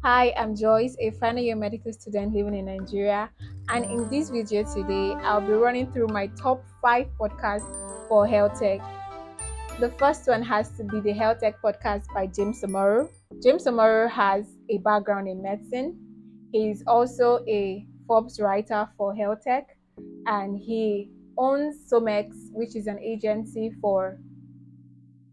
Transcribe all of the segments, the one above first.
Hi, I'm Joyce, a final year medical student living in Nigeria, and in this video today, I'll be running through my top 5 podcasts for health tech. The first one has to be the Health Tech Podcast by James Samoro. James Samoro has a background in medicine. He's also a Forbes writer for Health Tech, and he owns Somex, which is an agency for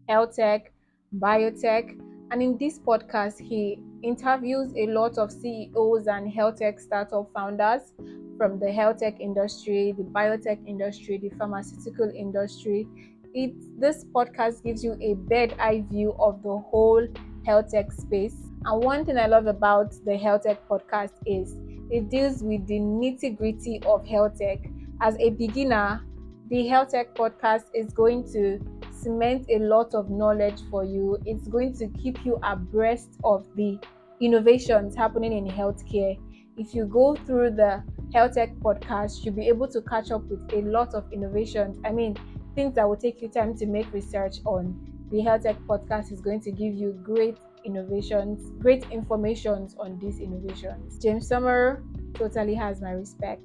health tech, biotech, and in this podcast, he interviews a lot of CEOs and health tech startup founders from the health tech industry, the biotech industry, the pharmaceutical industry. This podcast gives you a bird eye view of the whole health tech space. And one thing I love about the Health Tech podcast is it deals with the nitty-gritty of health tech. As a beginner, the Health Tech podcast is going to cement a lot of knowledge for you. It's going to keep you abreast of the innovations happening in healthcare. If you go through the Health Tech podcast, you'll be able to catch up with a lot of innovations. Things that will take you time to make research on. The Health Tech podcast is going to give you great innovations, great informations on these innovations. James Summer totally has my respect.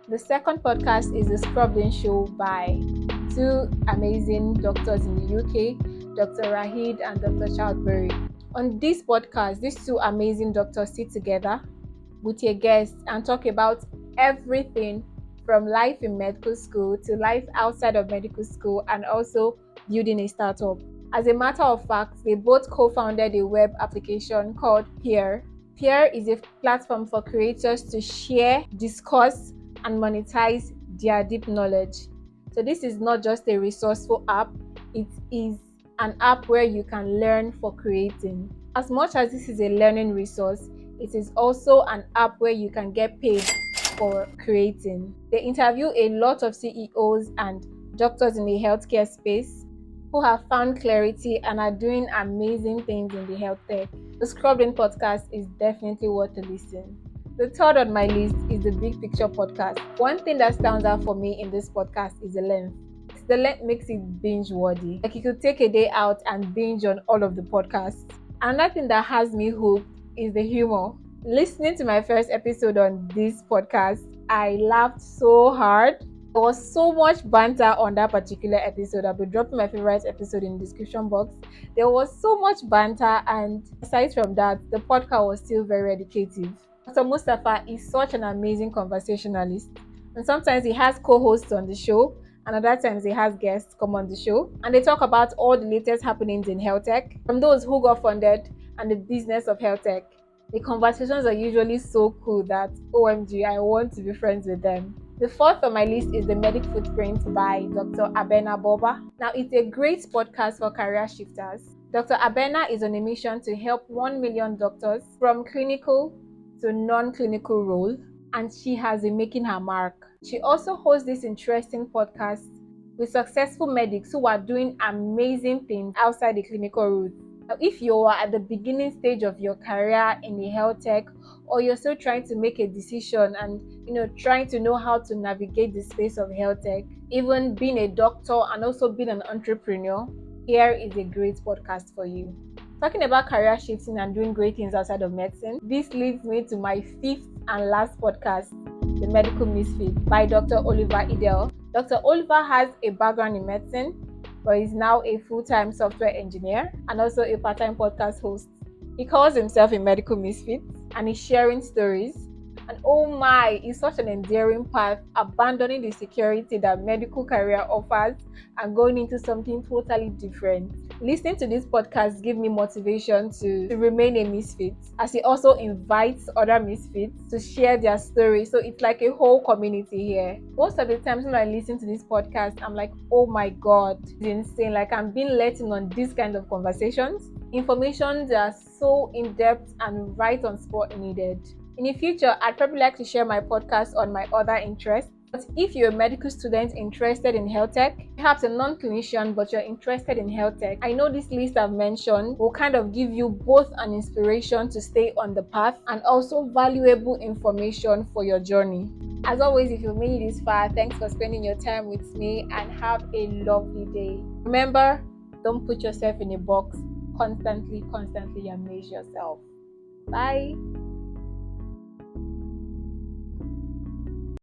The second podcast is the Scrubbed In Show by two amazing doctors in the UK, Dr. Rahid and Dr. Childberry. On this podcast, these two amazing doctors sit together with a guest and talk about everything from life in medical school to life outside of medical school and also building a startup. As a matter of fact, they both co-founded a web application called Peer. Peer is a platform for creators to share, discuss, and monetize their deep knowledge. So this is not just a resourceful app, it is an app where you can learn for creating. As much as this is a learning resource, it is also an app where you can get paid for creating. They interview a lot of CEOs and doctors in the healthcare space who have found clarity and are doing amazing things in the health tech. The Scrubbed In podcast is definitely worth a listen. The third on my list is the Big Picture podcast. One thing that stands out for me in this podcast is the length. The length makes it binge-worthy. Like you could take a day out and binge on all of the podcasts. Another thing that has me hooked is the humor. Listening to my first episode on this podcast, I laughed so hard. There was so much banter on that particular episode. I'll be dropping my favorite episode in the description box. There was so much banter, and aside from that, the podcast was still very educative. Dr. Mustafa is such an amazing conversationalist, and sometimes he has co-hosts on the show, and other times he has guests come on the show, and they talk about all the latest happenings in health tech, from those who got funded and the business of health tech. The conversations are usually so cool that OMG, I want to be friends with them. The fourth on my list is the Medic Footprint by Dr. Abena Boba. Now, it's a great podcast for career shifters. Dr. Abena is on a mission to help 1 million doctors from clinical to non-clinical role, and she has been making her mark. She also hosts this interesting podcast with successful medics who are doing amazing things outside the clinical route. Now, if you are at the beginning stage of your career in the health tech, or you're still trying to make a decision and trying to know how to navigate the space of health tech, even being a doctor and also being an entrepreneur, here is a great podcast for you. Talking about career shifting and doing great things outside of medicine, this leads me to my fifth and last podcast, the Medical Misfit by Dr. Oliver Idel. Dr. Oliver has a background in medicine, but is now a full-time software engineer and also a part-time podcast host. He calls himself a medical misfit and is sharing stories. And oh my, it's such an endearing path, abandoning the security that medical career offers and going into something totally different. Listening to this podcast gives me motivation to remain a misfit, as he also invites other misfits to share their stories. So it's like a whole community here. Most of the times when I listen to this podcast, I'm like, oh my God, it's insane. Like I'm being let in on these kind of conversations. Information that are so in-depth and right on spot needed. In the future, I'd probably like to share my podcast on my other interests. But if you're a medical student interested in health tech, perhaps a non-clinician but you're interested in health tech, I know this list I've mentioned will kind of give you both an inspiration to stay on the path and also valuable information for your journey. As always, if you've made it this far, thanks for spending your time with me and have a lovely day. Remember, don't put yourself in a box. Constantly amaze yourself. Bye.